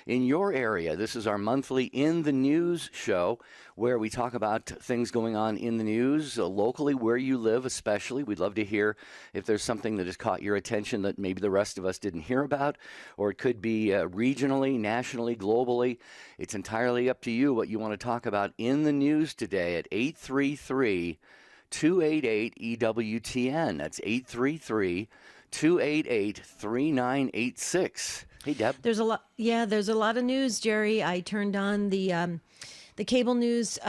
in your area. This is our monthly In the News show where we talk about things going on in the news locally, where you live especially. We'd love to hear if there's something that has caught your attention that maybe the rest of us didn't hear about, or it could be regionally, nationally, globally. It's entirely up to you what you want to talk about in the news today at 833-288-EWTN. That's 833-288-3986. Hey, Deb. There's a lot. Yeah, there's a lot of news, Jerry. I turned on the cable news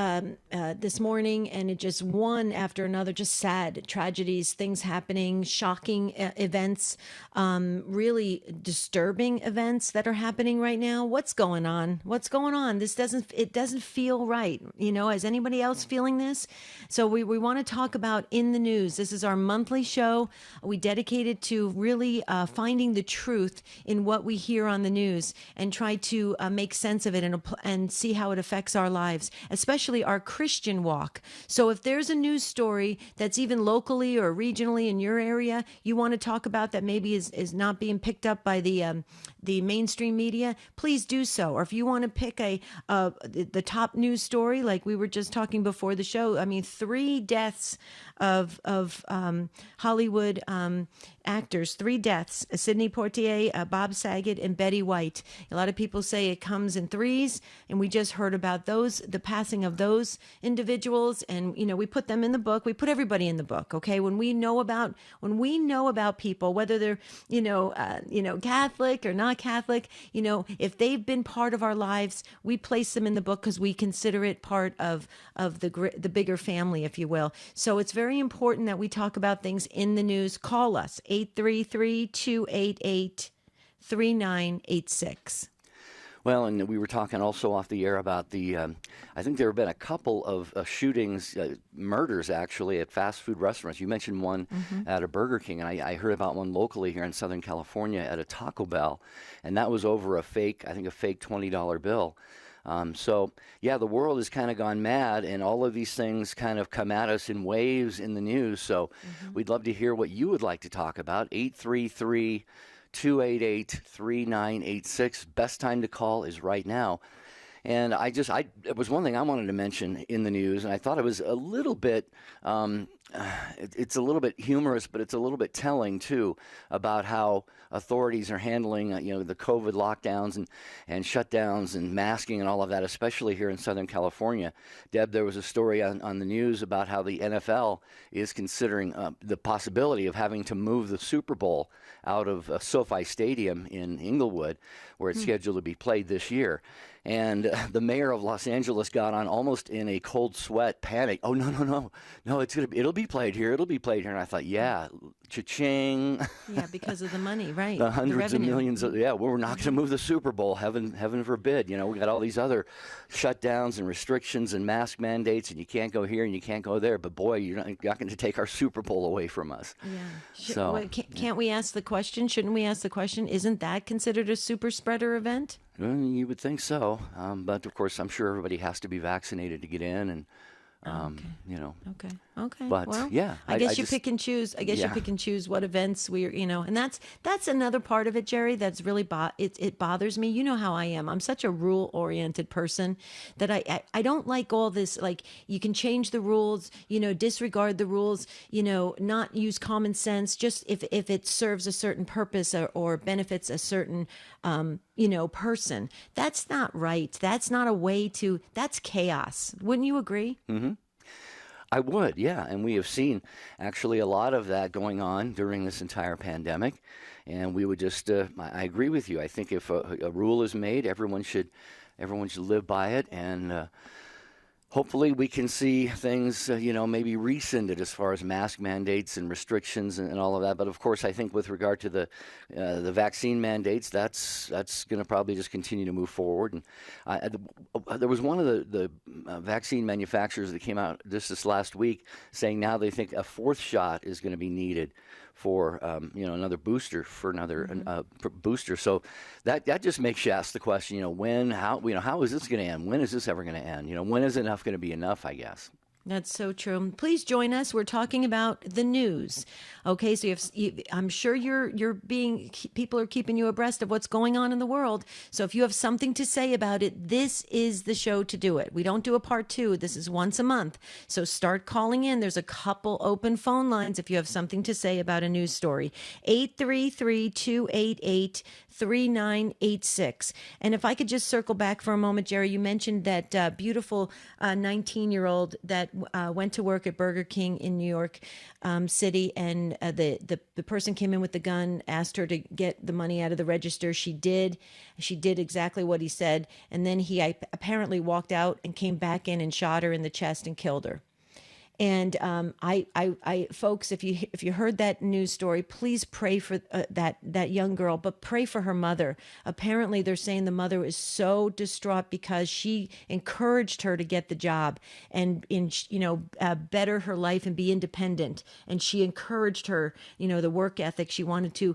this morning, and it just one after another, just sad tragedies, things happening, shocking events, really disturbing events that are happening right now. What's going on? What's going on? It doesn't feel right. Is anybody else feeling this? So we want to talk about In the News. This is our monthly show. We dedicate it to really finding the truth in what we hear on the news and try to make sense of it and see how it affects our lives, especially our Christian walk. So if there's a news story that's even locally or regionally in your area you want to talk about that maybe is not being picked up by the mainstream media, please do so. Or if you want to pick the top news story, like we were just talking before the show, 3 deaths of Hollywood actors, 3 deaths: Sidney Poitier, Bob Saget, and Betty White. A lot of people say it comes in threes, and we just heard about the passing of those individuals, and we put them in the book. We put everybody in the book. Okay, when we know about people, whether they're Catholic or not Catholic, if they've been part of our lives, we place them in the book because we consider it part of the bigger family, if you will. So it's very important that we talk about things in the news. Call us 833-288-3986. Well, and we were talking also off the air about I think there have been a couple of shootings, murders actually, at fast food restaurants. You mentioned one at a Burger King, and I heard about one locally here in Southern California at a Taco Bell, and that was over a fake $20 bill. So, yeah, the world has kind of gone mad, and all of these things kind of come at us in waves in the news. So we'd love to hear what you would like to talk about. 833-288-3986. Best time to call is right now. And it was one thing I wanted to mention in the news, and I thought it was a little bit, it's a little bit humorous, but it's a little bit telling too about how authorities are handling, the COVID lockdowns and shutdowns and masking and all of that, especially here in Southern California. Deb, there was a story on the news about how the NFL is considering the possibility of having to move the Super Bowl out of SoFi Stadium in Inglewood, where it's scheduled to be played this year. And the mayor of Los Angeles got on almost in a cold sweat, panic. Oh, no, it'll be played here. And I thought, yeah, cha-ching. Yeah, because of the money, right? The hundreds of millions. We're not going to move the Super Bowl. Heaven forbid. We got all these other shutdowns and restrictions and mask mandates, and you can't go here and you can't go there. But boy, you're not going to take our Super Bowl away from us. Yeah. Can't we ask the question? Shouldn't we ask the question? Isn't that considered a super spreader event? Well, you would think so, but of course, I'm sure everybody has to be vaccinated to get in, and Okay. But well, yeah, I guess you pick and choose. You pick and choose what events and that's another part of it, Jerry. That's really it bothers me. You know how I am. I'm such a rule oriented person that I don't like all this. Like, you can change the rules, disregard the rules, not use common sense. Just if it serves a certain purpose or benefits a certain person. That's not right. That's not a way to. That's chaos. Wouldn't you agree? Mm-hmm. I would, yeah. And we have seen actually a lot of that going on during this entire pandemic. And we would just, I agree with you. I think if a rule is made, everyone should live by it. And hopefully we can see things, maybe rescinded as far as mask mandates and restrictions and all of that. But of course, I think with regard to the vaccine mandates, that's going to probably just continue to move forward. And there was one of the vaccine manufacturers that came out this last week saying now they think a 4th shot is going to be needed for another booster booster. So that just makes you ask the question, when, how is this going to end? When is this ever going to end? When is enough going to be enough, I guess? That's so true. Please join us. We're talking about the news. Okay, so I'm sure you're being people are keeping you abreast of what's going on in the world. So if you have something to say about it, this is the show to do it. We don't do a part two. This is once a month. So start calling in. There's a couple open phone lines if you have something to say about a news story. 833-288-3986. And if I could just circle back for a moment, Jerry, you mentioned that beautiful 19-year-old that went to work at Burger King in New York City, and the person came in with the gun, asked her to get the money out of the register. She did. She did exactly what he said, and then he apparently walked out and came back in and shot her in the chest and killed her. And folks, if you heard that news story, please pray for that young girl, but pray for her mother. Apparently, they're saying the mother is so distraught because she encouraged her to get the job and better her life and be independent. And she encouraged her, the work ethic. She wanted to,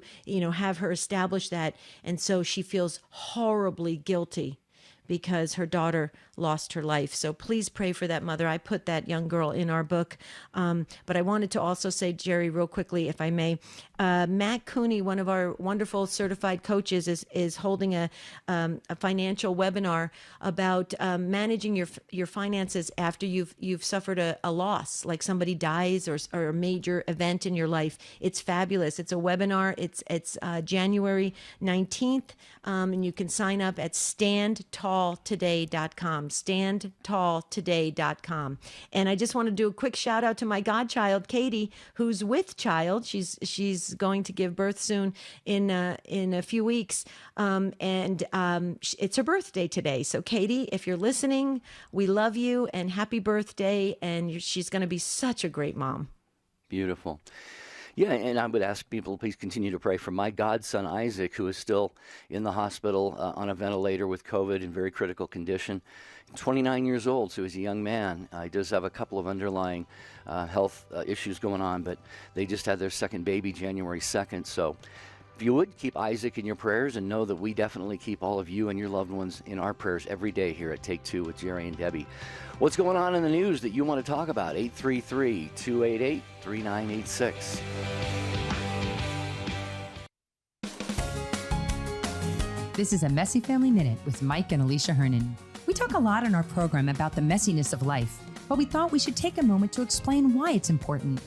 have her establish that, and so she feels horribly guilty because her daughter lost her life. So please pray for that mother. I put that young girl in our book. But I wanted to also say, Jerry, real quickly, if I may, Matt Cooney, one of our wonderful certified coaches, is holding a financial webinar about managing your finances after you've suffered a loss, like somebody dies or a major event in your life. It's fabulous. It's a webinar. It's January 19th, and you can sign up at standtalltoday.com. Standtalltoday.com. And I just want to do a quick shout out to my godchild, Katie, who's with child. She's going to give birth soon in a few weeks. It's her birthday today. So Katie, if you're listening, we love you and happy birthday. And she's going to be such a great mom. Beautiful. Yeah, and I would ask people, please continue to pray for my godson, Isaac, who is still in the hospital on a ventilator with COVID in very critical condition. 29 years old, so he's a young man. He does have a couple of underlying health issues going on, but they just had their second baby January 2nd. So if you would, keep Isaac in your prayers and know that we definitely keep all of you and your loved ones in our prayers every day here at Take Two with Jerry and Debbie. What's going on in the news that you want to talk about? 833-288-3986. This is a Messy Family Minute with Mike and Alicia Hernan. We talk a lot on our program about the messiness of life, but we thought we should take a moment to explain why it's important.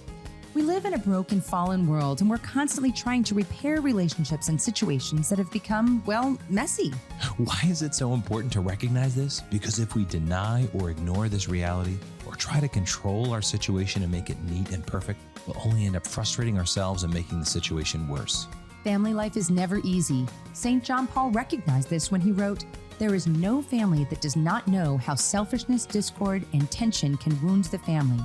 We live in a broken, fallen world, and we're constantly trying to repair relationships and situations that have become, well, messy. Why is it so important to recognize this? Because if we deny or ignore this reality, or try to control our situation and make it neat and perfect, we'll only end up frustrating ourselves and making the situation worse. Family life is never easy. St. John Paul recognized this when he wrote, "There is no family that does not know how selfishness, discord, and tension can wound the family.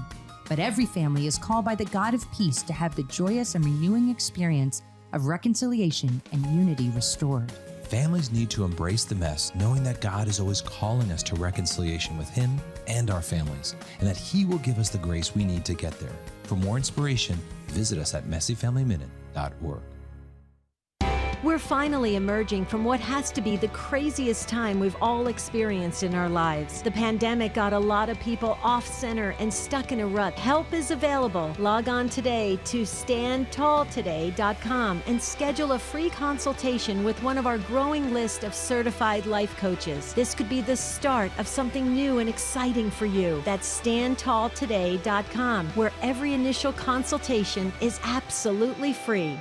But every family is called by the God of peace to have the joyous and renewing experience of reconciliation and unity restored." Families need to embrace the mess, knowing that God is always calling us to reconciliation with Him and our families, and that He will give us the grace we need to get there. For more inspiration, visit us at messyfamilyminute.org. We're finally emerging from what has to be the craziest time we've all experienced in our lives. The pandemic got a lot of people off center and stuck in a rut. Help is available. Log on today to standtalltoday.com and schedule a free consultation with one of our growing list of certified life coaches. This could be the start of something new and exciting for you. That's standtalltoday.com, where every initial consultation is absolutely free.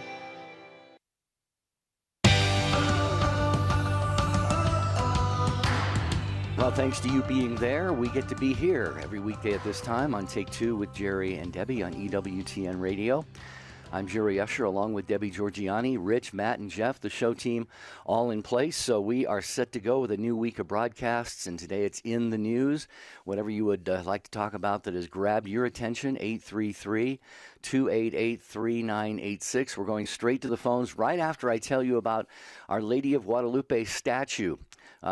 Well, thanks to you being there, we get to be here every weekday at this time on Take Two with Jerry and Debbie on EWTN Radio. I'm Jerry Usher along with Debbie Georgiani, Rich, Matt, and Jeff, the show team, all in place. So we are set to go with a new week of broadcasts, and today it's in the news. Whatever you would like to talk about that has grabbed your attention, 833-288-3986. We're going straight to the phones right after I tell you about Our Lady of Guadalupe statue.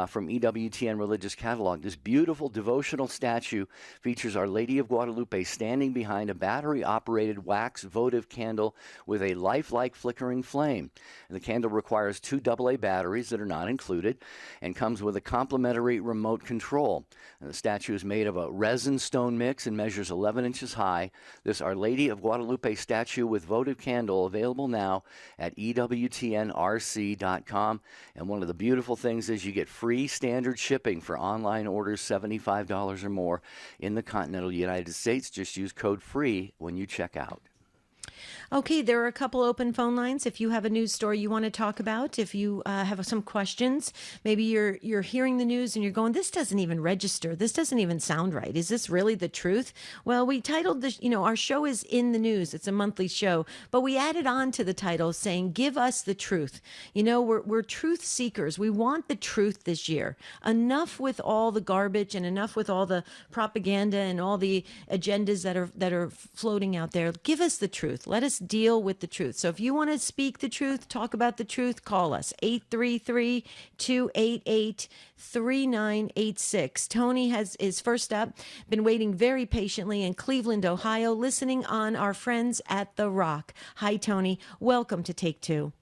from EWTN Religious Catalog. This beautiful devotional statue features Our Lady of Guadalupe standing behind a battery-operated wax votive candle with a lifelike flickering flame. And the candle requires 2 AA batteries that are not included and comes with a complimentary remote control. And the statue is made of a resin stone mix and measures 11 inches high. This Our Lady of Guadalupe statue with votive candle available now at EWTNRC.com. And one of the beautiful things is you get free standard shipping for online orders $75 or more in the continental United States. Just use code FREE when you check out. Okay, there are a couple open phone lines. If you have a news story you want to talk about, if you have some questions, maybe you're hearing the news and you're going, this doesn't even register. This doesn't even sound right. Is this really the truth? Well, we titled this, our show is In the News. It's a monthly show, but we added on to the title saying, give us the truth. We're truth seekers. We want the truth this year. Enough with all the garbage and enough with all the propaganda and all the agendas that are floating out there. Give us the truth. Let us deal with the truth. So if you want to speak the truth, talk about the truth, call us 833-288-3986. Tony is first up, been waiting very patiently in Cleveland, Ohio, listening on our friends at The Rock. Hi, Tony. Welcome to Take Two.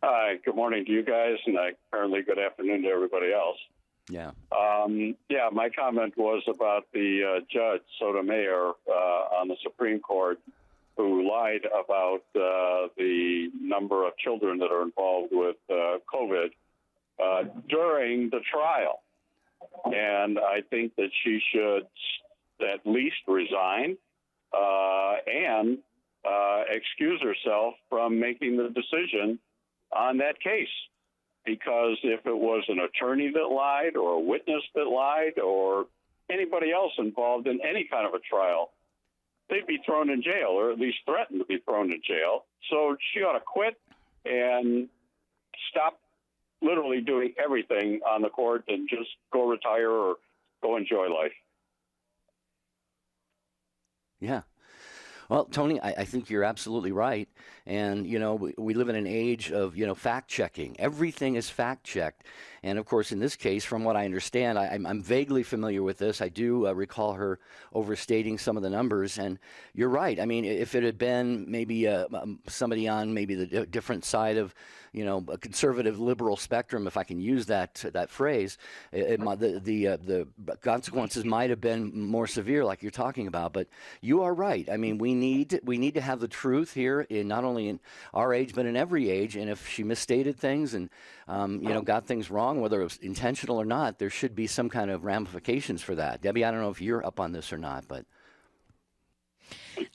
Hi, good morning to you guys, and apparently good afternoon to everybody else. Yeah. My comment was about the Judge Sotomayor on the Supreme Court who lied about the number of children that are involved with COVID during the trial. And I think that she should at least resign and excuse herself from making the decision on that case. Because if it was an attorney that lied or a witness that lied or anybody else involved in any kind of a trial, they'd be thrown in jail, or at least threatened to be thrown in jail. So she ought to quit and stop literally doing everything on the court and just go retire or go enjoy life. Yeah. Well, Tony, I think you're absolutely right. And, we live in an age of, fact checking. Everything is fact checked. And of course, in this case, from what I understand, I'm vaguely familiar with this. I do recall her overstating some of the numbers. And you're right. I mean, if it had been maybe somebody on maybe the different side of, a conservative liberal spectrum, if I can use that phrase, the consequences might have been more severe, like you're talking about. But you are right. I mean, we need to have the truth here, in not only in our age but in every age. And if she misstated things and got things wrong, whether it was intentional or not, there should be some kind of ramifications for that. Debbie, I don't know if you're up on this or not, but.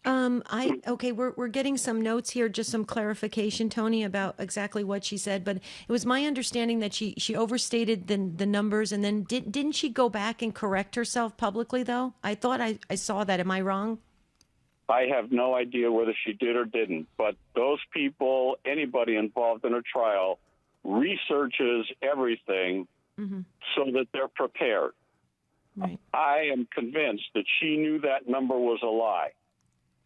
We're getting some notes here, just some clarification, Tony, about exactly what she said. But it was my understanding that she overstated the numbers, and then didn't she go back and correct herself publicly, though? I thought I saw that. Am I wrong? I have no idea whether she did or didn't, but those people, anybody involved in a trial, researches everything so that they're prepared. Right. I am convinced that she knew that number was a lie.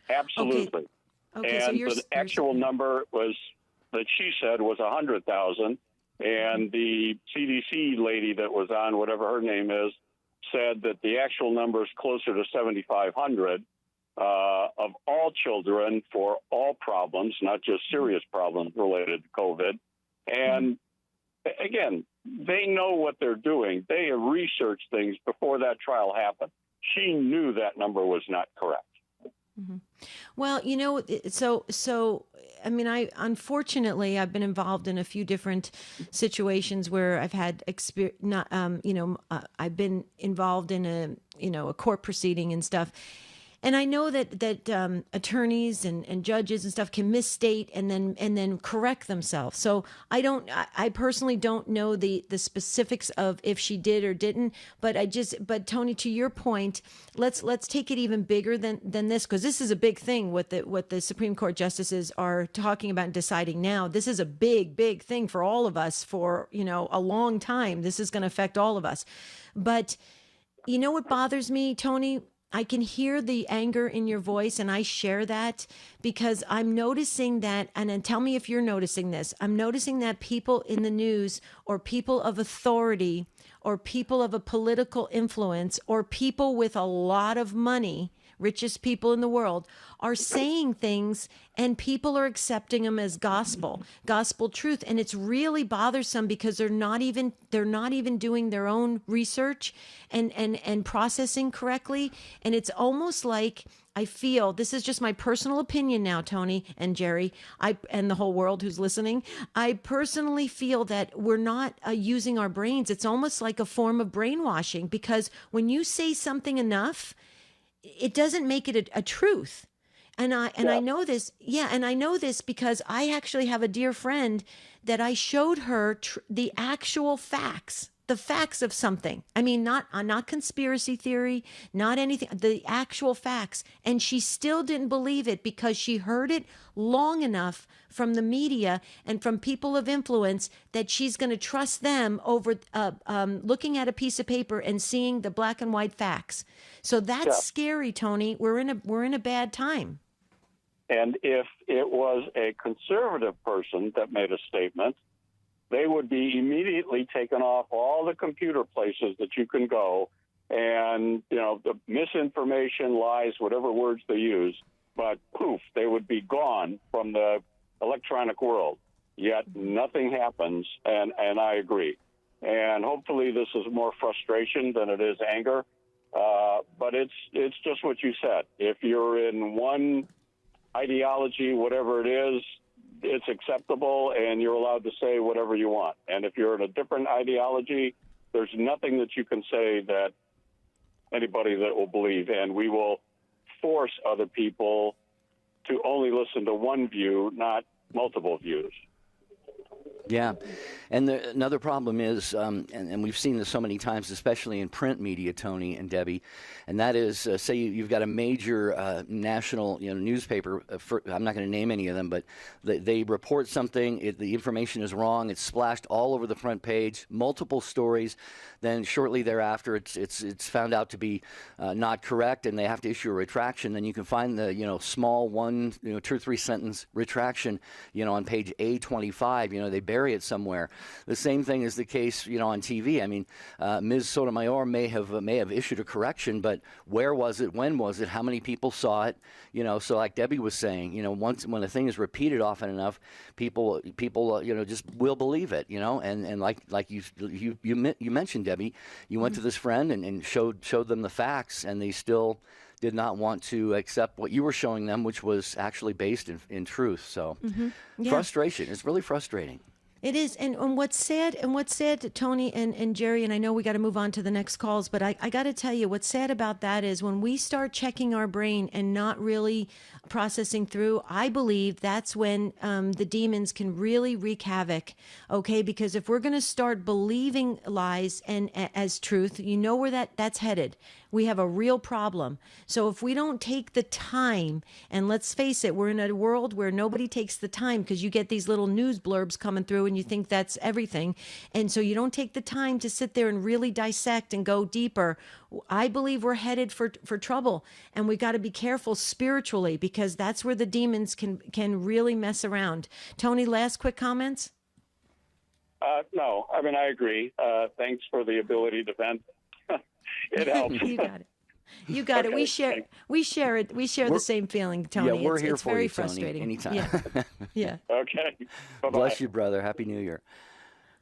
Absolutely. Okay, and so the actual number was that she said was 100,000, and the CDC lady that was on, whatever her name is, said that the actual number is closer to 7,500 of all children for all problems, not just serious problems related to COVID. And again, they know what they're doing. They have researched things before that trial happened. She knew that number was not correct. Mm-hmm. Well, so I mean, unfortunately I've been involved in a few different situations where I've had I've been involved in a court proceeding and stuff. And I know that attorneys and judges and stuff can misstate and then correct themselves. So I personally don't know the specifics of if she did or didn't. But Tony, to your point, let's take it even bigger than this, because this is a big thing. What the Supreme Court justices are talking about and deciding now. This is a big thing for all of us for a long time. This is going to affect all of us. But you know what bothers me, Tony? I can hear the anger in your voice, and I share that because I'm noticing that, and then tell me if you're noticing this. I'm noticing that people in the news, or people of authority, or people of a political influence, or people with a lot of money, richest people in the world, are saying things and people are accepting them as gospel truth. And it's really bothersome because they're not even doing their own research and processing correctly. And it's almost like, I feel, this is just my personal opinion now, Tony and Jerry, and the whole world who's listening. I personally feel that we're not using our brains. It's almost like a form of brainwashing, because when you say something enough, it doesn't make it a truth. And I know this. Yeah. And I know this because I actually have a dear friend that I showed her the actual facts, the facts of something. I mean, not conspiracy theory, not anything, the actual facts. And she still didn't believe it because she heard it long enough from the media and from people of influence that she's going to trust them over looking at a piece of paper and seeing the black and white facts. So that's scary, Tony. We're in a bad time. And if it was a conservative person that made a statement, they would be immediately taken off all the computer places that you can go, and the misinformation, lies, whatever words they use, but poof, they would be gone from the electronic world. Yet nothing happens, and I agree. And hopefully this is more frustration than it is anger. But it's just what you said. If you're in one ideology, whatever it is, it's acceptable and you're allowed to say whatever you want. And if you're in a different ideology, there's nothing that you can say that anybody that will believe. And we will force other people to only listen to one view, not multiple views. Yeah. And another problem is, and we've seen this so many times, especially in print media, Tony and Debbie, and that is, say you've got a major national newspaper, I'm not going to name any of them, but they report something, the information is wrong, it's splashed all over the front page, multiple stories, then shortly thereafter it's found out to be not correct, and they have to issue a retraction. Then you can find the small 2 or 3 sentence retraction on page A25. They bury it somewhere. The same thing is the case on TV. I mean, Ms. Sotomayor may have issued a correction, but where was it? When was it? How many people saw it? So like Debbie was saying, once when a thing is repeated often enough, people just will believe it. And like you mentioned, Debbie, you went to this friend and showed them the facts, and they still did not want to accept what you were showing them, which was actually based in truth. So frustration. It's really frustrating. It is. And what's sad, Tony and Jerry, and I know we got to move on to the next calls, but I got to tell you, what's sad about that is when we start checking our brain and not really processing through, I believe that's when the demons can really wreak havoc. Okay. Because if we're going to start believing lies and as truth, where that's headed. We have a real problem. So if we don't take the time, and let's face it, we're in a world where nobody takes the time, because you get these little news blurbs coming through and you think that's everything. And so you don't take the time to sit there and really dissect and go deeper. I believe we're headed for trouble, and we got to be careful spiritually, because that's where the demons can really mess around. Tony, last quick comments? No, I mean, I agree. Thanks for the ability to vent. It helps. You got it. You got it. We share it. We share the same feeling, Tony. Yeah, we're here it's for very you, frustrating. Tony, anytime. Yeah. Okay. Bye-bye. Bless you, brother. Happy New Year.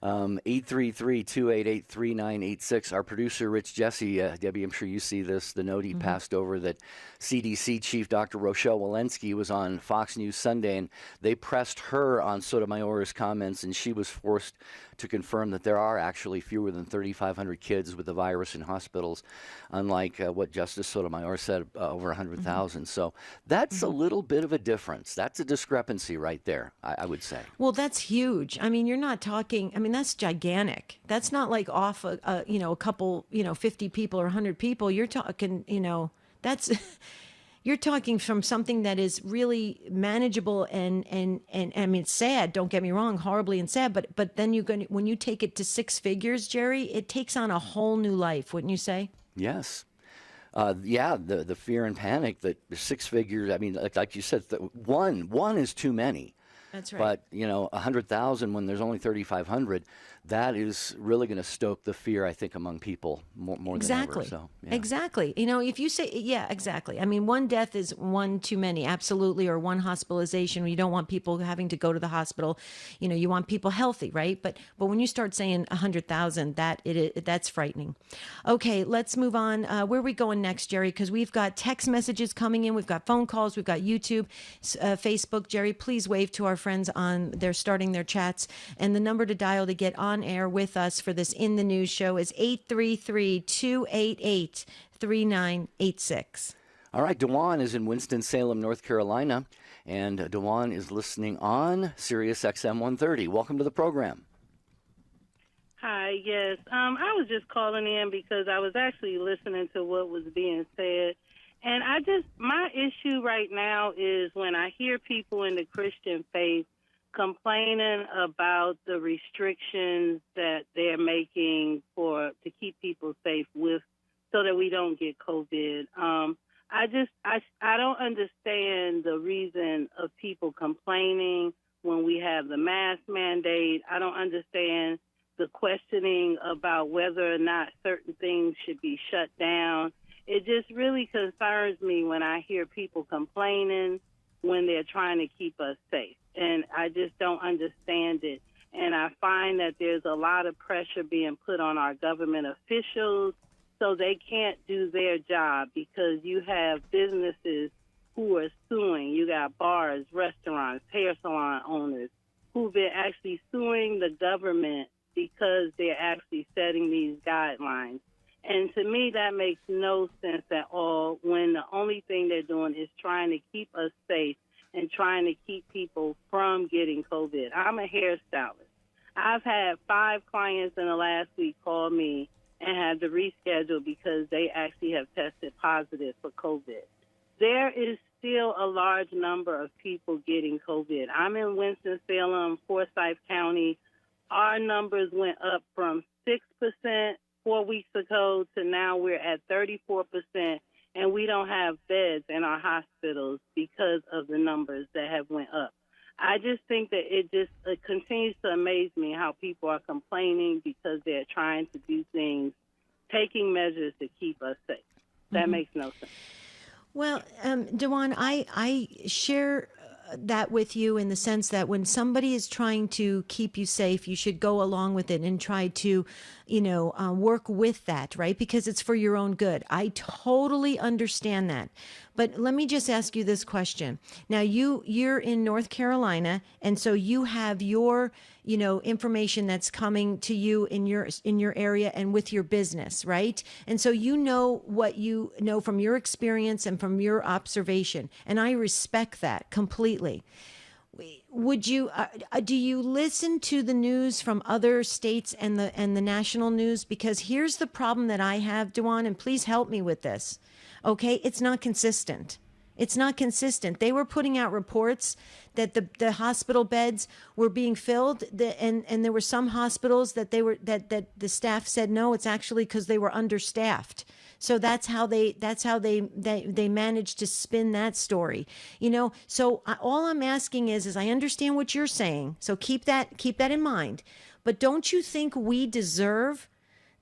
833-288-3986. Our producer, Rich Jesse, Debbie, I'm sure you see this, the note he passed over that CDC Chief Dr. Rochelle Walensky was on Fox News Sunday, and they pressed her on Sotomayor's comments, and she was forced to confirm that there are actually fewer than 3,500 kids with the virus in hospitals, unlike what Justice Sotomayor said, over 100,000. So that's a little bit of a difference. That's a discrepancy right there, I would say. Well, that's huge. I mean, you're not talking, that's gigantic. That's not like off a couple, 50 people or 100 people. You're talking, that's... You're talking from something that is really manageable and I mean, it's sad, don't get me wrong, horribly and sad, but then when you take it to 6 figures, Jerry, it takes on a whole new life, wouldn't you say? Yes. Yeah, the fear and panic that six figures. I mean, like you said, one is too many. That's right. But 100,000 when there's only 3,500, that is really going to stoke the fear, I think, among people more Exactly. than ever. So, yeah. Exactly. If you say, yeah, exactly. I mean, one death is one too many, absolutely, or one hospitalization. You don't want people having to go to the hospital. You want people healthy, right? But when you start saying 100,000, that's frightening. Okay, let's move on. Where are we going next, Jerry? Because we've got text messages coming in, we've got phone calls, we've got YouTube, Facebook. Jerry, please wave to our friends on. They're starting their chats, and the number to dial to get on air with us for this In the News show is 833-288-3986. All right, Dewan is in Winston-Salem, North Carolina, and Dewan is listening on Sirius XM 130. Welcome to the program. Hi, yes. I was just calling in because I was actually listening to what was being said. And my issue right now is when I hear people in the Christian faith complaining about the restrictions that they're making to keep people safe so that we don't get COVID. I don't understand the reason of people complaining when we have the mask mandate. I don't understand the questioning about whether or not certain things should be shut down. It just really concerns me when I hear people complaining when they're trying to keep us safe. And I just don't understand it. And I find that there's a lot of pressure being put on our government officials so they can't do their job because you have businesses who are suing. You got bars, restaurants, hair salon owners who've been actually suing the government because they're actually setting these guidelines. And to me, that makes no sense at all when the only thing they're doing is trying to keep us safe and trying to keep people from getting COVID. I'm a hairstylist. I've had 5 clients in the last week call me and had to reschedule because they actually have tested positive for COVID. There is still a large number of people getting COVID. I'm in Winston-Salem, Forsyth County. Our numbers went up from 6% 4 weeks ago to now we're at 34%, and we don't have beds in our hospitals because of the numbers that have went up. I just think that it continues to amaze me how people are complaining because they're trying to do things, taking measures to keep us safe. That makes no sense. Well, Dewan, I share that with you in the sense that when somebody is trying to keep you safe, you should go along with it and try to, work with that, right? Because it's for your own good. I totally understand that. But let me just ask you this question. Now, you're in North Carolina, and so you have your, information that's coming to you in your area and with your business, right? And so you know what you know from your experience and from your observation, and I respect that completely. Would you do you listen to the news from other states and the national news? Because here's the problem that I have, Dewan, and please help me with this. Okay, it's not consistent. It's not consistent. They were putting out reports that the hospital beds were being filled, and there were some hospitals that that the staff said no, it's actually because they were understaffed. So that's how they managed to spin that story. So all I'm asking is I understand what you're saying. So keep that in mind. But don't you think we deserve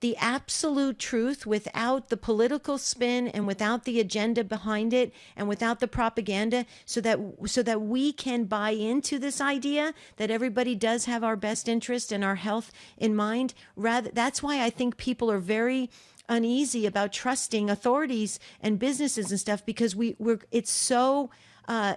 the absolute truth without the political spin and without the agenda behind it and without the propaganda so that we can buy into this idea that everybody does have our best interest and our health in mind? That's why I think people are very uneasy about trusting authorities and businesses and stuff because it's so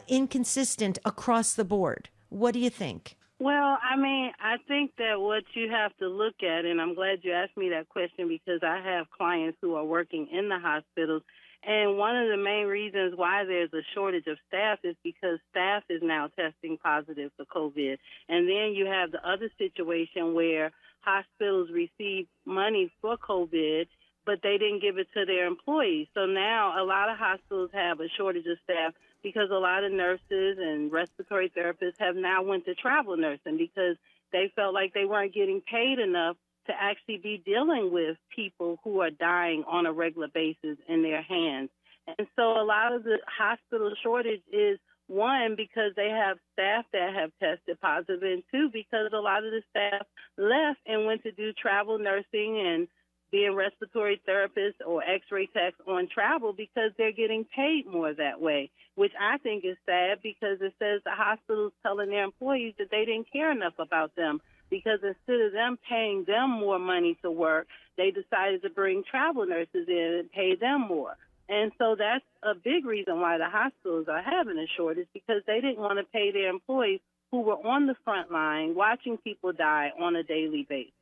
inconsistent across the board. What do you think? Well, I think that what you have to look at, and I'm glad you asked me that question because I have clients who are working in the hospitals, and one of the main reasons why there's a shortage of staff is because staff is now testing positive for COVID. And then you have the other situation where hospitals receive money for COVID, but they didn't give it to their employees. So now a lot of hospitals have a shortage of staff because a lot of nurses and respiratory therapists have now went to travel nursing because they felt like they weren't getting paid enough to actually be dealing with people who are dying on a regular basis in their hands. And so a lot of the hospital shortage is, one, because they have staff that have tested positive, and two, because a lot of the staff left and went to do travel nursing and being respiratory therapists or x-ray techs on travel because they're getting paid more that way, which I think is sad because it says the hospital's telling their employees that they didn't care enough about them, because instead of them paying them more money to work, they decided to bring travel nurses in and pay them more. And so that's a big reason why the hospitals are having a shortage, because they didn't want to pay their employees who were on the front line watching people die on a daily basis.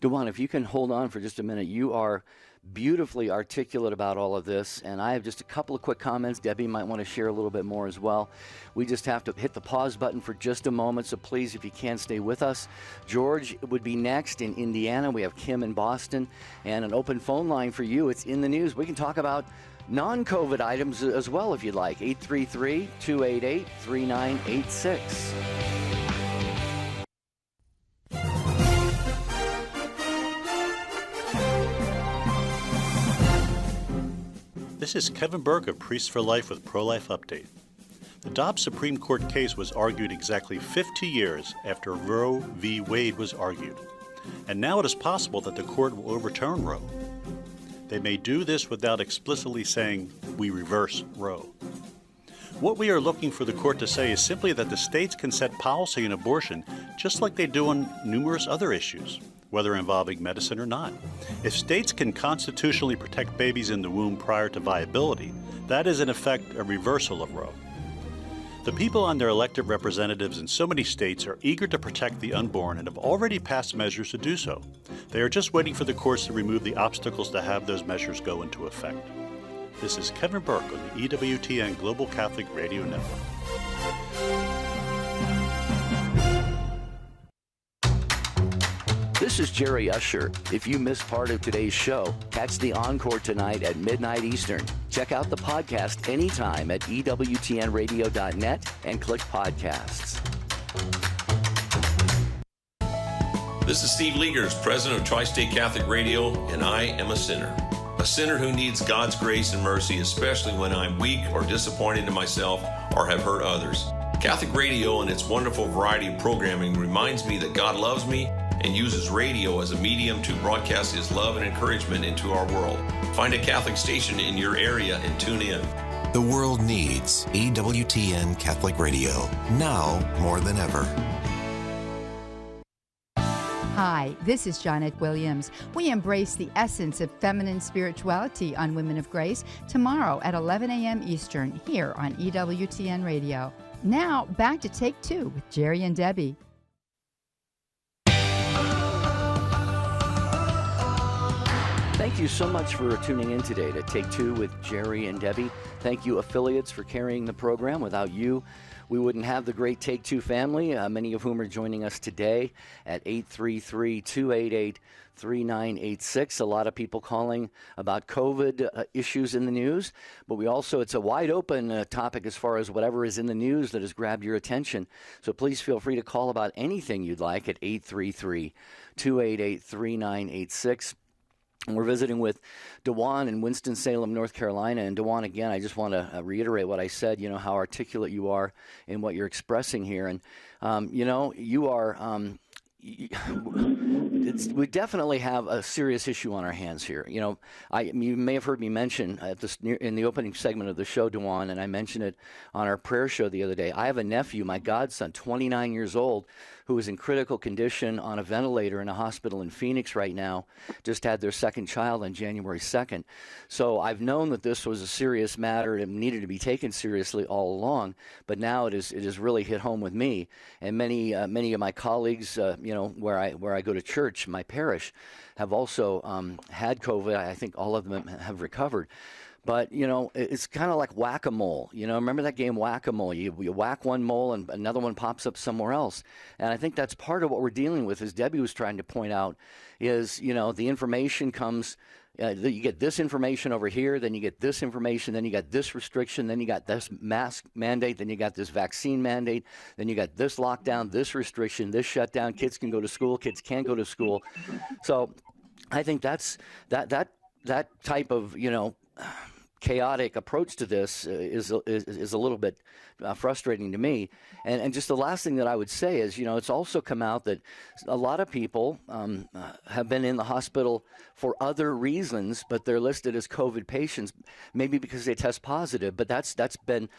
DeJuan, if you can hold on for just a minute, you are beautifully articulate about all of this, and I have just a couple of quick comments. Debbie might want to share a little bit more as well. We just have to hit the pause button for just a moment, so please, if you can, stay with us. George would be next in Indiana. We have Kim in Boston, and an open phone line for you. It's in the news. We can talk about non-COVID items as well if you'd like. 833-288-3986. This is Kevin Burke of Priests for Life with Pro-Life Update. The Dobbs Supreme Court case was argued exactly 50 years after Roe v. Wade was argued. And now it is possible that the court will overturn Roe. They may do this without explicitly saying, "We reverse Roe." What we are looking for the court to say is simply that the states can set policy on abortion just like they do on numerous other issues, whether involving medicine or not. If states can constitutionally protect babies in the womb prior to viability, that is in effect a reversal of Roe. The people and their elected representatives in so many states are eager to protect the unborn and have already passed measures to do so. They are just waiting for the courts to remove the obstacles to have those measures go into effect. This is Kevin Burke on the EWTN Global Catholic Radio Network. This is Jerry Usher. If you missed part of today's show, catch the encore tonight at midnight Eastern. Check out the podcast anytime at EWTNradio.net and click podcasts. This is Steve Liegers, president of Tri-State Catholic Radio, and I am a sinner. A sinner who needs God's grace and mercy, especially when I'm weak or disappointed in myself or have hurt others. Catholic Radio and its wonderful variety of programming reminds me that God loves me and uses radio as a medium to broadcast his love and encouragement into our world. Find a Catholic station in your area and tune in. The world needs EWTN Catholic Radio, now more than ever. Hi, this is Janet Williams. We embrace the essence of feminine spirituality on Women of Grace tomorrow at 11 a.m. Eastern here on EWTN Radio. Now, back to Take Two with Jerry and Debbie. Thank you so much for tuning in today to Take Two with Jerry and Debbie. Thank you, affiliates, for carrying the program. Without you, we wouldn't have the great Take Two family, many of whom are joining us today at 833-288-3986. A lot of people calling about COVID issues in the news, but it's a wide open topic as far as whatever is in the news that has grabbed your attention. So please feel free to call about anything you'd like at 833-288-3986. And we're visiting with DeJuan in Winston-Salem, North Carolina. And DeJuan, again, I just want to reiterate what I said, how articulate you are in what you're expressing here. And, you are, we definitely have a serious issue on our hands here. You may have heard me mention in the opening segment of the show, DeJuan, and I mentioned it on our prayer show the other day. I have a nephew, my godson, 29 years old, who is in critical condition on a ventilator in a hospital in Phoenix right now, just had their second child on January 2nd. So I've known that this was a serious matter and needed to be taken seriously all along, but now it is really hit home with me. And many of my colleagues, where I go to church, my parish, have also had COVID. I think all of them have recovered. But, it's kind of like whack-a-mole. Remember that game whack-a-mole? You whack one mole and another one pops up somewhere else. And I think that's part of what we're dealing with, as Debbie was trying to point out, is, the information comes You get this information over here, then you get this information, then you got this restriction, then you got this mask mandate, then you got this vaccine mandate, then you got this lockdown, this restriction, this shutdown. Kids can go to school, kids can't go to school. So I think that's that type of, chaotic approach to this is a little bit frustrating to me. And just the last thing that I would say is, it's also come out that a lot of people have been in the hospital for other reasons, but they're listed as COVID patients, maybe because they test positive. But that's been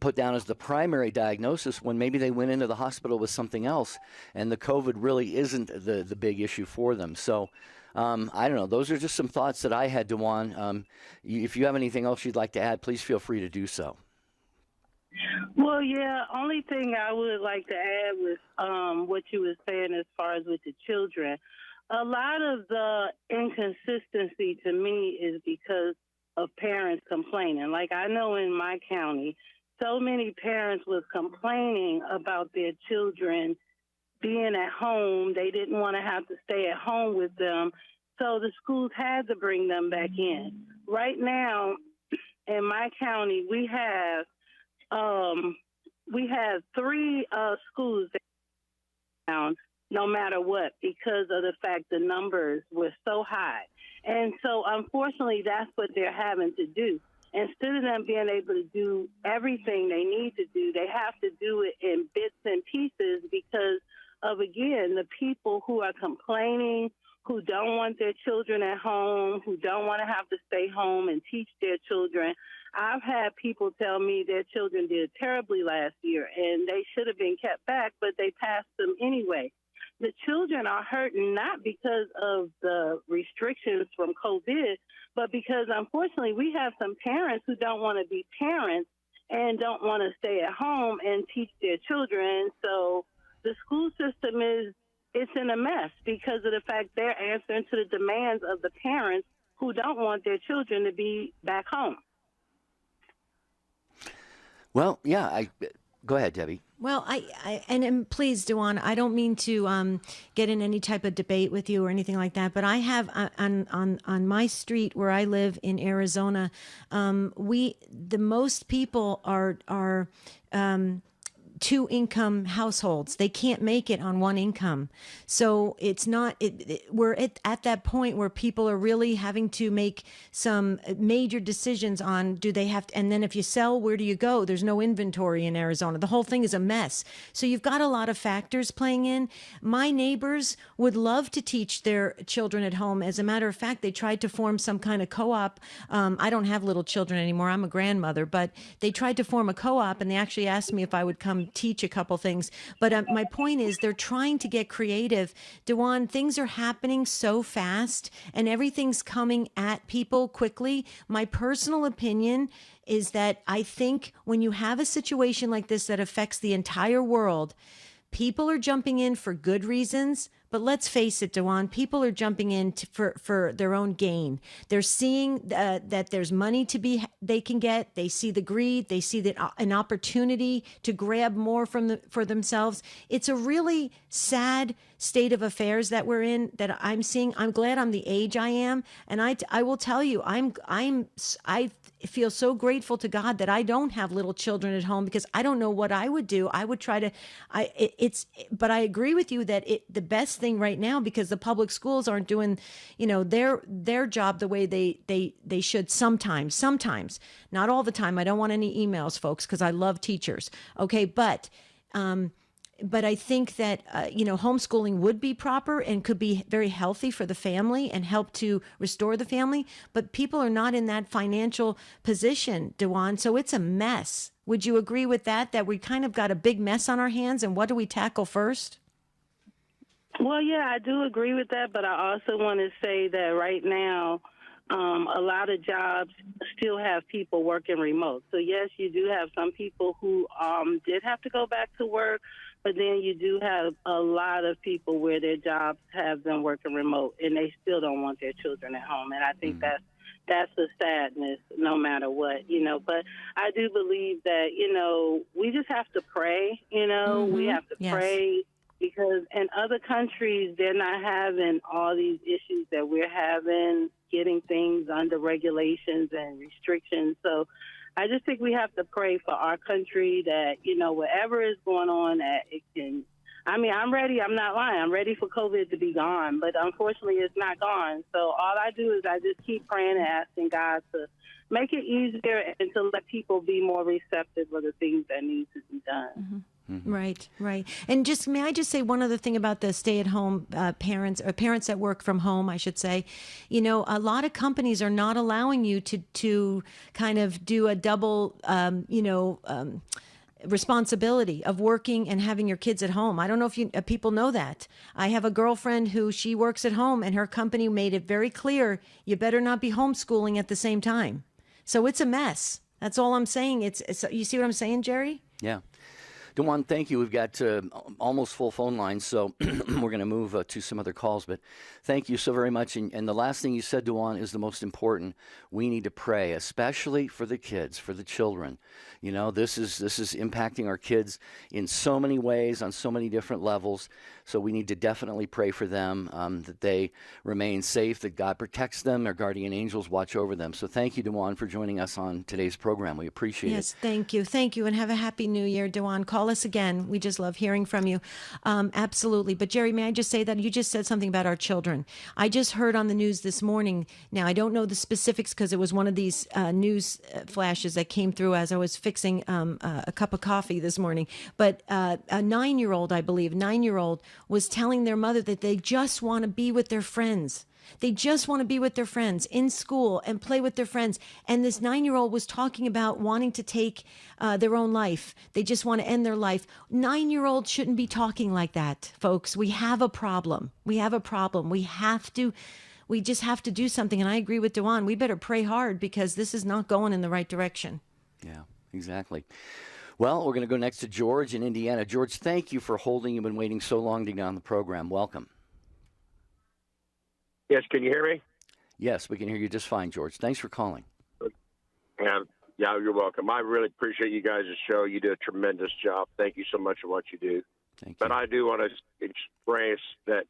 put down as the primary diagnosis when maybe they went into the hospital with something else, and the COVID really isn't the big issue for them. So. I don't know. Those are just some thoughts that I had, Dewan. If you have anything else you'd like to add, please feel free to do so. Well, yeah, only thing I would like to add with what you were saying as far as with the children, a lot of the inconsistency to me is because of parents complaining. Like I know in my county, so many parents was complaining about their children being at home. They didn't want to have to stay at home with them. So the schools had to bring them back in. Right now, in my county, we have 3 schools down no matter what, because of the fact the numbers were so high. And so unfortunately, that's what they're having to do. Instead of them being able to do everything they need to do, they have to do it in bits and pieces because of, again, the people who are complaining, who don't want their children at home, who don't want to have to stay home and teach their children. I've had people tell me their children did terribly last year and they should have been kept back, but they passed them anyway. The children are hurting not because of the restrictions from COVID, but because, unfortunately, we have some parents who don't want to be parents and don't want to stay at home and teach their children. So the school system it's in a mess because of the fact they're answering to the demands of the parents who don't want their children to be back home. Well, yeah, go ahead, Debbie. Well, and please, Dewan, I don't mean to get in any type of debate with you or anything like that, but I have on my street where I live in Arizona, the most people are 2-income households. They can't make it on 1 income. So it's not, we're at that point where people are really having to make some major decisions on, do they have to, and then if you sell, where do you go? There's no inventory in Arizona. The whole thing is a mess. So you've got a lot of factors playing in. My neighbors would love to teach their children at home. As a matter of fact, they tried to form some kind of co-op. I don't have little children anymore. I'm a grandmother, but they tried to form a co-op and they actually asked me if I would come teach a couple things. But my point is they're trying to get creative. Dewan, things are happening so fast and everything's coming at people quickly. My personal opinion is that I think when you have a situation like this that affects the entire world, people are jumping in for good reasons. But let's face it, Dewan, people are jumping in for their own gain. They're seeing that there's money they can get. They see the greed. They see that an opportunity to grab more for themselves. It's a really sad state of affairs that we're in, that I'm seeing. I'm glad I'm the age I am, and I will tell you, I feel so grateful to God that I don't have little children at home, because I don't know what I would do. I would try to. But I agree with you that the best thing right now, because the public schools aren't doing, their job the way they should sometimes, not all the time. I don't want any emails, folks, because I love teachers. Okay. But I think that, homeschooling would be proper and could be very healthy for the family and help to restore the family. But people are not in that financial position, Dewan. So it's a mess. Would you agree with that we kind of got a big mess on our hands, and what do we tackle first? Well, yeah, I do agree with that, but I also want to say that right now, a lot of jobs still have people working remote. So, yes, you do have some people who did have to go back to work, but then you do have a lot of people where their jobs have them working remote, and they still don't want their children at home. And I think that's a sadness no matter what, But I do believe that, we just have to pray, We have to pray. Because in other countries, they're not having all these issues that we're having getting things under regulations and restrictions. So I just think we have to pray for our country that, whatever is going on, that it can. I mean, I'm ready. I'm not lying. I'm ready for COVID to be gone, but unfortunately it's not gone. So all I do is I just keep praying and asking God to make it easier and to let people be more receptive of the things that need to be done. Mm-hmm. Right, right. And may I just say one other thing about the stay-at-home parents, or parents that work from home, I should say. A lot of companies are not allowing you to kind of do a double, responsibility of working and having your kids at home. I don't know if people know that. I have a girlfriend who she works at home, and her company made it very clear you better not be homeschooling at the same time. So it's a mess. That's all I'm saying. It's you see what I'm saying, Jerry? Yeah. Dewan, thank you. We've got almost full phone lines, so we're going to move to some other calls. But thank you so very much. And the last thing you said, Dewan, is the most important. We need to pray, especially for the kids, for the children. This is impacting our kids in so many ways, on so many different levels. So we need to definitely pray for them, that they remain safe, that God protects them, their guardian angels watch over them. So thank you, Dewan, for joining us on today's program. We appreciate it. Yes, thank you. Thank you, and have a happy new year, Dewan. Call us again. We just love hearing from you. Absolutely. But Jerry, may I just say that you just said something about our children. I just heard on the news this morning. Now, I don't know the specifics because it was one of these news flashes that came through as I was fixing a cup of coffee this morning. But a 9-year-old, I believe, 9-year-old was telling their mother that they just want to be with their friends. They just want to be with their friends in school and play with their friends. And this 9-year-old was talking about wanting to take their own life. They just want to end their life. 9-year-olds shouldn't be talking like that, folks. We have a problem. We have a problem. We just have to do something. And I agree with Dewan. We better pray hard because this is not going in the right direction. Yeah, exactly. Well, we're going to go next to George in Indiana. George, thank you for holding. You've been waiting so long to get on the program. Welcome. Yes, can you hear me? Yes, we can hear you just fine, George. Thanks for calling. Yeah, you're welcome. I really appreciate you guys' show. You do a tremendous job. Thank you so much for what you do. Thank you. But I do want to express that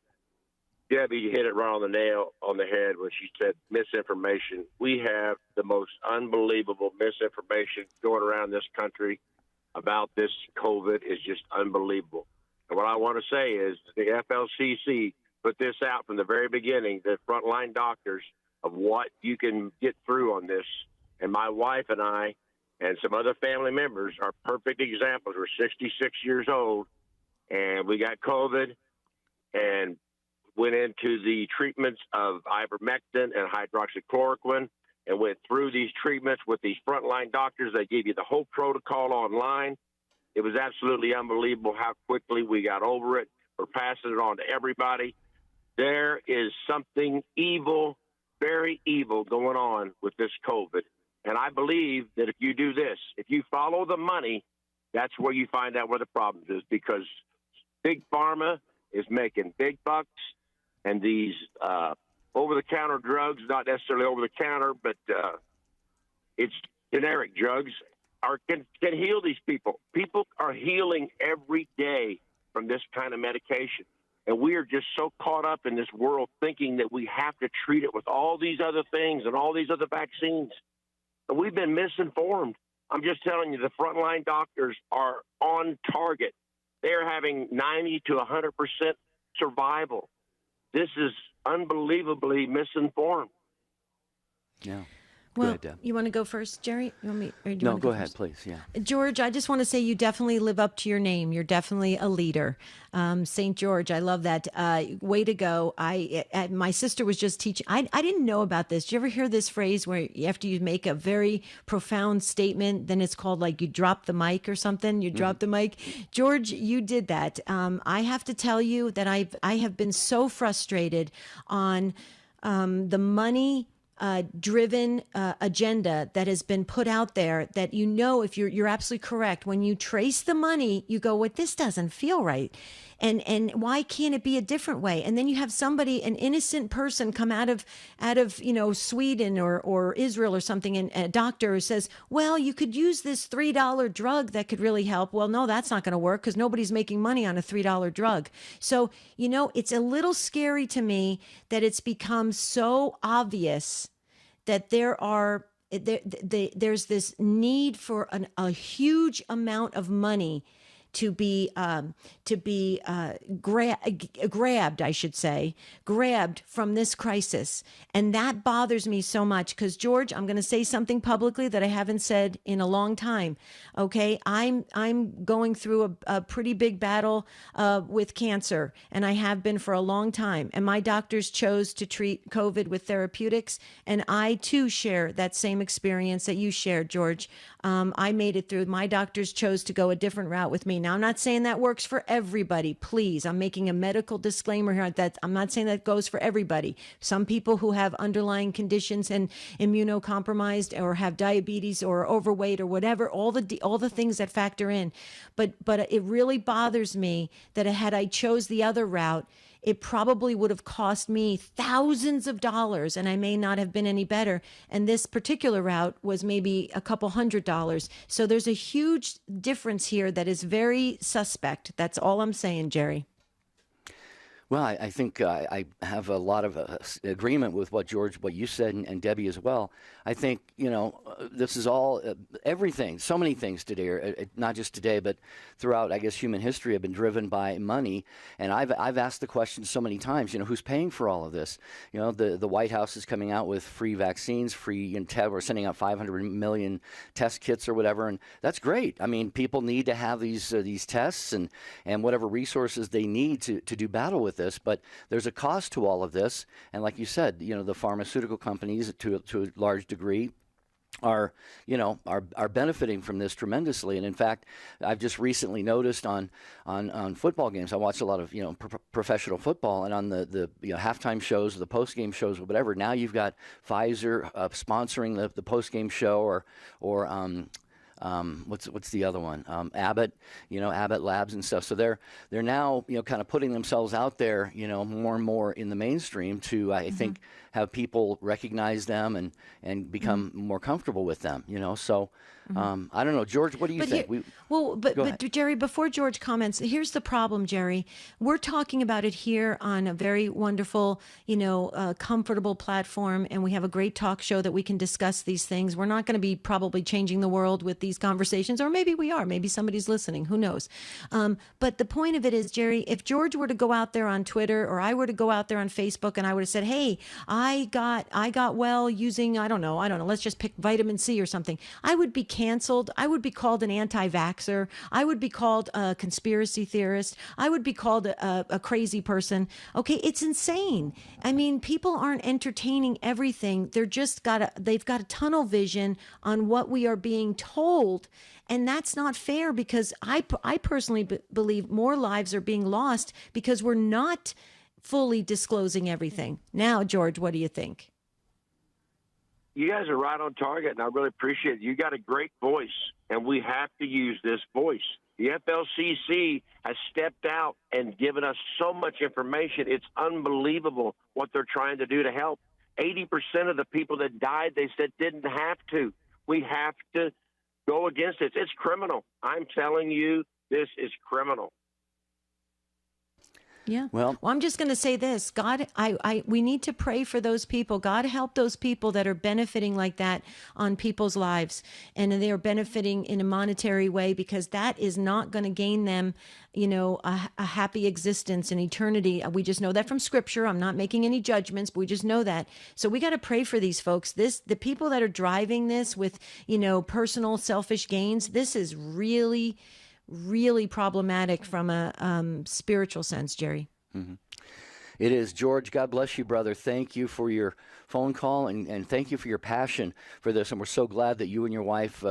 Debbie hit it right on the nail on the head when she said misinformation. We have the most unbelievable misinformation going around this country about this COVID is just unbelievable. And what I want to say is the FLCC put this out from the very beginning, the frontline doctors, of what you can get through on this. And my wife and I and some other family members are perfect examples. We're 66 years old, and we got COVID and went into the treatments of ivermectin and hydroxychloroquine and went through these treatments with these frontline doctors. They gave you the whole protocol online. It was absolutely unbelievable how quickly we got over it. We're passing it on to everybody. There is something evil, very evil going on with this COVID. And I believe that if you do this, if you follow the money, that's where you find out where the problem is, because Big Pharma is making big bucks, and these over-the-counter drugs, not necessarily over-the-counter, but it's generic drugs, can heal these people. People are healing every day from this kind of medication. And we are just so caught up in this world thinking that we have to treat it with all these other things and all these other vaccines. And we've been misinformed. I'm just telling you, the frontline doctors are on target. They're having 90 to 100% survival. This is unbelievably misinformed. Yeah. Well, ahead, Deb. you want to go first, Jerry? You want me, or do you No, want to go go ahead, first? please. Yeah. George, I just want to say you definitely live up to your name. You're definitely a leader. St. George, I love that. Way to go. My sister was just teaching. I didn't know about this. Did you ever hear this phrase where after you make a very profound statement, then it's called like you drop the mic or something? You drop the mic. George, you did that. I have to tell you that I have been so frustrated on the money driven agenda that has been put out there, that if you're absolutely correct, when you trace the money, you go, well, this doesn't feel right. And why can't it be a different way? And then you have somebody, an innocent person, come out of Sweden or Israel or something, and a doctor says, well, you could use this $3 drug that could really help. Well, no, that's not going to work because nobody's making money on a $3 drug. So, it's a little scary to me that it's become so obvious that there's this need for a huge amount of money to be grabbed, I should say, grabbed from this crisis. And that bothers me so much because, George, I'm going to say something publicly that I haven't said in a long time. Okay, I'm going through a pretty big battle with cancer, and I have been for a long time. And my doctors chose to treat COVID with therapeutics, and I too share that same experience that you shared, George. I made it through. My doctors chose to go a different route with me. Now, I'm not saying that works for everybody. Please, I'm making a medical disclaimer here that I'm not saying that goes for everybody. Some people who have underlying conditions and immunocompromised or have diabetes or overweight or whatever, all the things that factor in. But it really bothers me that had I chose the other route, it probably would have cost me thousands of dollars and I may not have been any better. And this particular route was maybe a couple $100. So there's a huge difference here that is very suspect. That's all I'm saying, Jerry. Well, I think I have a lot of agreement with what you said, and Debbie as well. I think, this is all, everything, so many things today, not just today, but throughout, I guess, human history have been driven by money. And I've asked the question so many times, who's paying for all of this? The White House is coming out with free vaccines, we're sending out 500 million test kits or whatever, and that's great. I mean, people need to have these tests and whatever resources they need to do battle with this, but there's a cost to all of this. And like you said, the pharmaceutical companies to a large degree are benefiting from this tremendously. And in fact, I've just recently noticed on football games, I watch a lot of professional football, and on the halftime shows, the post game shows, or whatever. Now you've got Pfizer sponsoring the post game show, or what's the other one? Abbott, Abbott Labs and stuff. So they're now, kind of putting themselves out there, more and more in the mainstream to, I think, have people recognize them and become more comfortable with them, So I don't know, George, what do you think? But Jerry, before George comments, here's the problem, Jerry. We're talking about it here on a very wonderful, comfortable platform, and we have a great talk show that we can discuss these things. We're not going to be probably changing the world with these conversations, or maybe we are. Maybe somebody's listening. Who knows? But the point of it is, Jerry, if George were to go out there on Twitter, or I were to go out there on Facebook, and I would have said, "Hey, I got well using I don't know, let's just pick vitamin C or something," I would be canceled. I would be called an anti-vaxxer. I would be called a conspiracy theorist. I would be called a crazy person. Okay, it's insane. I mean, people aren't entertaining everything. They've got a tunnel vision on what we are being told. And that's not fair, because I personally believe more lives are being lost because we're not fully disclosing everything. Now, George, what do you think? You guys are right on target, and I really appreciate it. You got a great voice, and we have to use this voice. The FLCC has stepped out and given us so much information. It's unbelievable what they're trying to do to help. 80% of the people that died, they said, didn't have to. We have to go against it. It's criminal. I'm telling you, this is criminal. Yeah. Well, I'm just going to say this. God, we need to pray for those people. God, help those people that are benefiting like that on people's lives, and they are benefiting in a monetary way, because that is not going to gain them, a happy existence in eternity. We just know that from Scripture. I'm not making any judgments, but we just know that. So we got to pray for these folks. The people that are driving this with, personal selfish gains. This is really, really problematic from a spiritual sense, Jerry. Mm-hmm. It is. George, God bless you, brother. Thank you for your phone call, and thank you for your passion for this. And we're so glad that you and your wife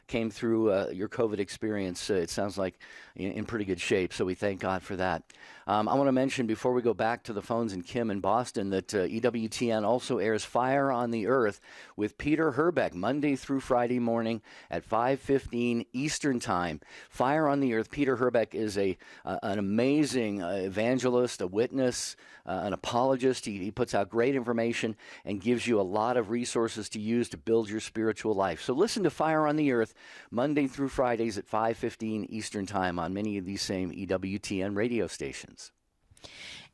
came through your COVID experience. It sounds like in pretty good shape, so we thank God for that. I want to mention before we go back to the phones in Kim in Boston that EWTN also airs Fire on the Earth with Peter Herbeck Monday through Friday morning at 5:15 Eastern Time. Fire on the Earth. Peter Herbeck is an amazing evangelist, a witness, an apologist. He puts out great information and gives you a lot of resources to use to build your spiritual life. So listen to Fire on the Earth Monday through Fridays at 5:15 Eastern Time on many of these same EWTN radio stations.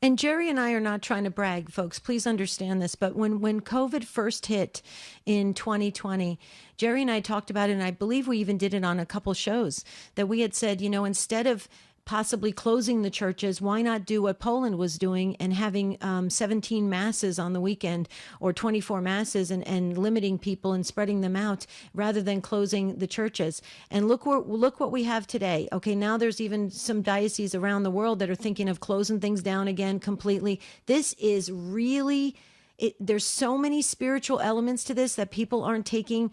And Jerry and I are not trying to brag, folks. Please understand this. But when COVID first hit in 2020, Jerry and I talked about it, and I believe we even did it on a couple shows, that we had said, instead of possibly closing the churches, why not do what Poland was doing and having 17 masses on the weekend or 24 masses and limiting people and spreading them out rather than closing the churches. And look what we have today. Okay, now there's even some dioceses around the world that are thinking of closing things down again completely. This is really... there's so many spiritual elements to this that people aren't taking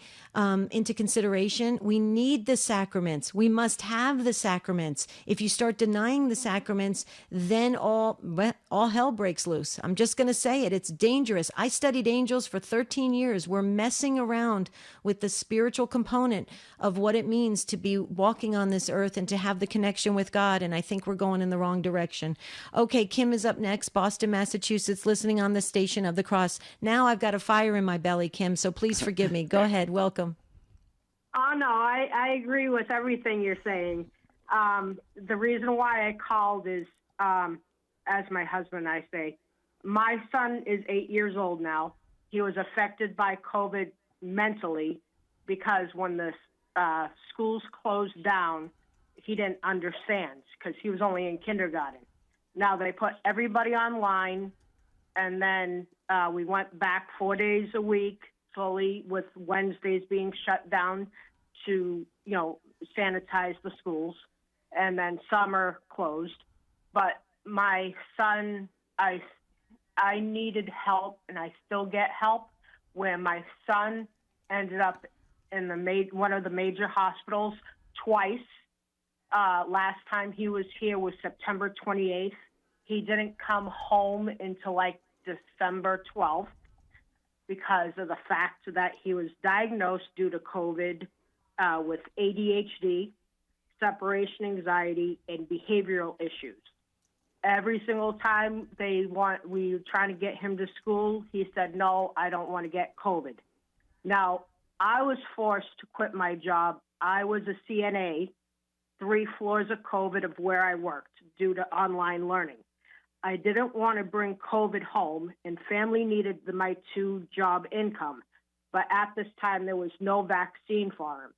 into consideration. We need the sacraments. We must have the sacraments. If you start denying the sacraments, then all hell breaks loose. I'm just going to say it. It's dangerous. I studied angels for 13 years. We're messing around with the spiritual component of what it means to be walking on this earth and to have the connection with God. And I think we're going in the wrong direction. Okay, Kim is up next, Boston, Massachusetts, listening on the station of the Cross. Now I've got a fire in my belly, Kim, so please forgive me. Go ahead. Welcome. Oh, no, I agree with everything you're saying. The reason why I called is, as my husband and I say, my son is 8 years old now. He was affected by COVID mentally because when the schools closed down, he didn't understand because he was only in kindergarten. Now they put everybody online, and then we went back 4 days a week fully, with Wednesdays being shut down to, sanitize the schools, and then summer closed. But my son, I needed help, and I still get help, where my son ended up in one of the major hospitals twice. Last time he was here was September 28th. He didn't come home until December 12th because of the fact that he was diagnosed due to COVID with ADHD, separation anxiety, and behavioral issues. Every single time we were trying to get him to school, he said, no, I don't want to get COVID. Now, I was forced to quit my job. I was a CNA, 3 floors of COVID of where I worked due to online learning. I didn't want to bring COVID home, and family needed my 2-job income. But at this time, there was no vaccine for him.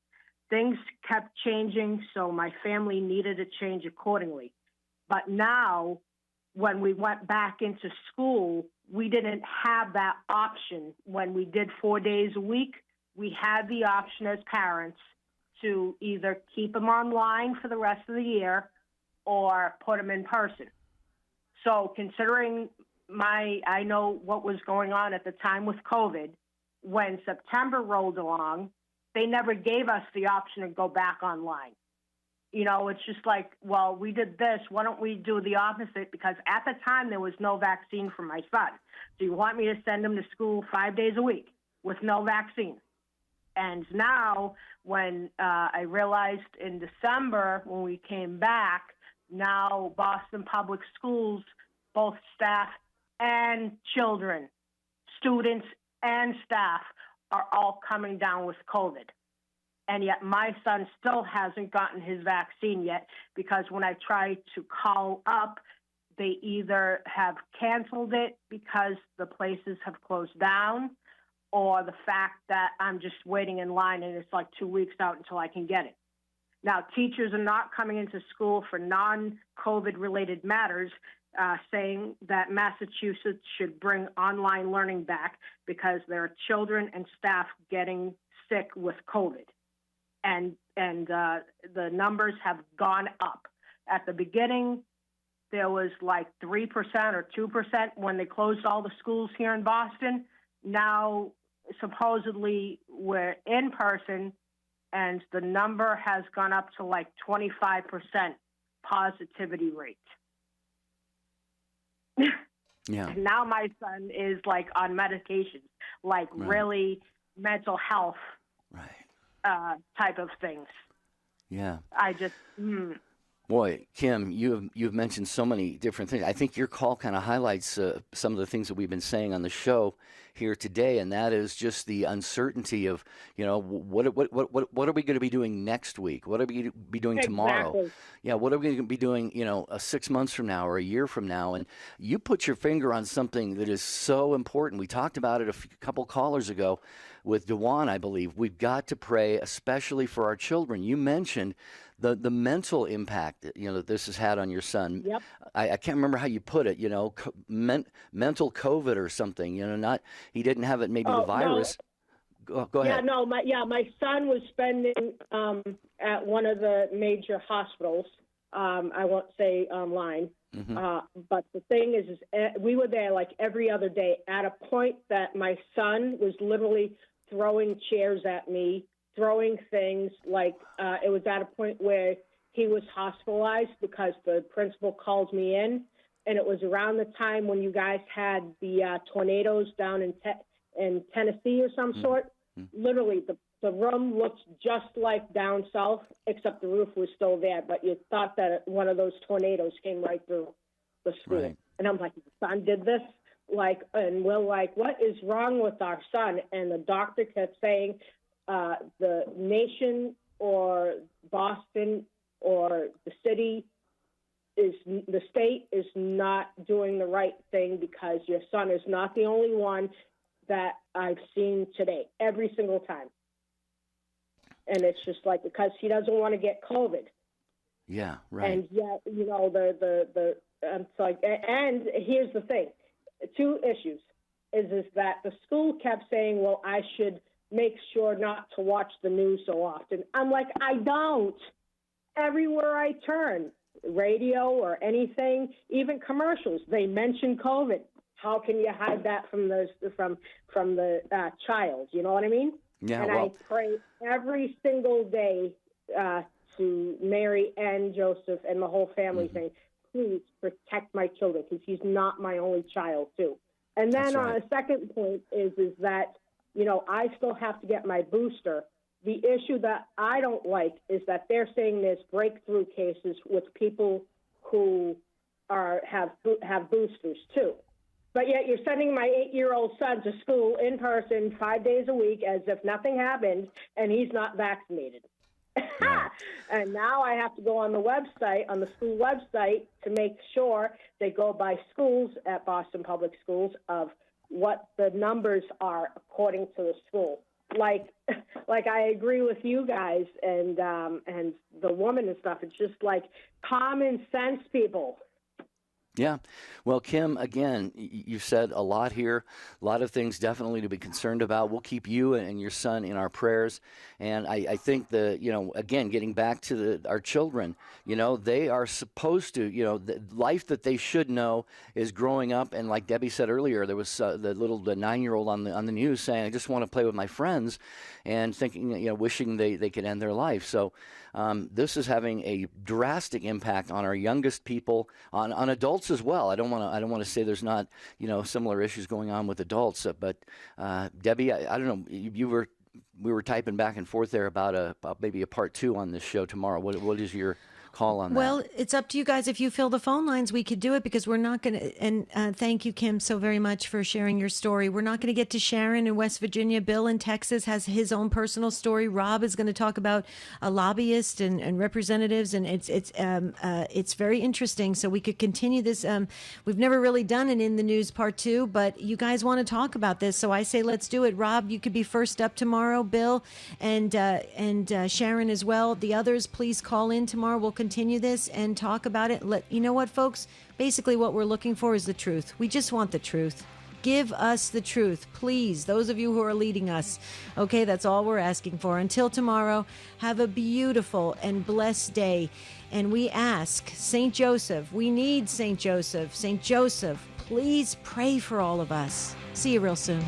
Things kept changing, so my family needed to change accordingly. But now, when we went back into school, we didn't have that option. When we did 4 days a week, we had the option as parents to either keep them online for the rest of the year or put them in person. So considering I know what was going on at the time with COVID, when September rolled along, they never gave us the option to go back online. It's just like, well, we did this. Why don't we do the opposite? Because at the time, there was no vaccine for my son. Do you want me to send him to school 5 days a week with no vaccine? And now when I realized in December when we came back, now Boston Public Schools, both staff and children, students and staff are all coming down with COVID. And yet my son still hasn't gotten his vaccine yet because when I try to call up, they either have canceled it because the places have closed down, or the fact that I'm just waiting in line and it's 2 weeks out until I can get it. Now, teachers are not coming into school for non-COVID related matters, saying that Massachusetts should bring online learning back because there are children and staff getting sick with COVID. And the numbers have gone up. At the beginning, there was like 3% or 2% when they closed all the schools here in Boston. Now, supposedly, we're in person, and the number has gone up to like 25% positivity rate. Yeah. And now my son is like on medications, like really mental health type of things. Yeah. I just, Boy, Kim, you've mentioned so many different things. I think your call kind of highlights some of the things that we've been saying on the show here today, and that is just the uncertainty of, what are we going to be doing next week? What are we going to be doing tomorrow? Yeah, what are we going to be doing, 6 months from now or a year from now? And you put your finger on something that is so important. We talked about it a couple callers ago with Dewan, I believe. We've got to pray, especially for our children. You mentioned the mental impact that this has had on your son. Yep. I can't remember how you put it. Mental COVID or something. He didn't have it. Maybe the virus. No. Go ahead. My son was spending at one of the major hospitals. I won't say online. But the thing is we were there like every other day, at a point that my son was literally throwing chairs at me, throwing things. Like it was at a point where he was hospitalized because the principal called me in, and it was around the time when you guys had the tornadoes down in Tennessee or some sort. Literally, the room looked just like down south, except the roof was still there. But you thought that one of those tornadoes came right through the school. Right. And I'm like, the son did this? And we're like, what is wrong with our son? And the doctor kept saying, the nation or Boston or the state is not doing the right thing, because your son is not the only one that I've seen today, every single time. And it's just like, because he doesn't want to get COVID. Yeah, right. And yet, it's like, and here's the thing, 2 issues is that the school kept saying, well, I should make sure not to watch the news so often. I'm like, I don't. Everywhere I turn, radio or anything, even commercials, they mention COVID. How can you hide that from the child? You know what I mean? Yeah. And I pray every single day to Mary and Joseph and the whole family, saying, please protect my children, because he's not my only child, too. And then on a second point is that, I still have to get my booster. The issue that I don't like is that they're saying there's breakthrough cases with people who have boosters, too. But yet you're sending my 8-year-old son to school in person 5 days a week as if nothing happened, and he's not vaccinated. Right. And now I have to go on the school website, to make sure they go by schools at Boston Public Schools of what the numbers are according to the school. Like I agree with you guys and the woman and stuff. It's just like common sense, people. Yeah. Well, Kim, again, you said a lot here, a lot of things definitely to be concerned about. We'll keep you and your son in our prayers. And I think again, getting back to our children, they are supposed to, the life that they should know is growing up. And like Debbie said earlier, there was the 9-year-old on the news saying, I just want to play with my friends, and thinking, wishing they could end their life. So this is having a drastic impact on our youngest people, on adults as well. I don't want to say there's not similar issues going on with adults, but Debbie, I don't know. We were typing back and forth there about maybe a part 2 on this show tomorrow. What is your call on that? Well, it's up to you guys. If you fill the phone lines, we could do it, because we're not going to. And thank you, Kim, so very much for sharing your story. We're not going to get to Sharon in West Virginia. Bill in Texas has his own personal story. Rob is going to talk about a lobbyist and representatives, and it's very interesting. So we could continue this. We've never really done an In the News part 2, but you guys want to talk about this, so I say let's do it. Rob, you could be first up tomorrow. Bill and Sharon as well. The others, please call in tomorrow. We'll continue this and talk about it. You know what, folks? Basically, what we're looking for is the truth. We just want the truth. Give us the truth, please. Those of you who are leading us. Okay, that's all we're asking for. Until tomorrow, have a beautiful and blessed day. And we ask St. Joseph, we need St. Joseph. St. Joseph, please pray for all of us. See you real soon.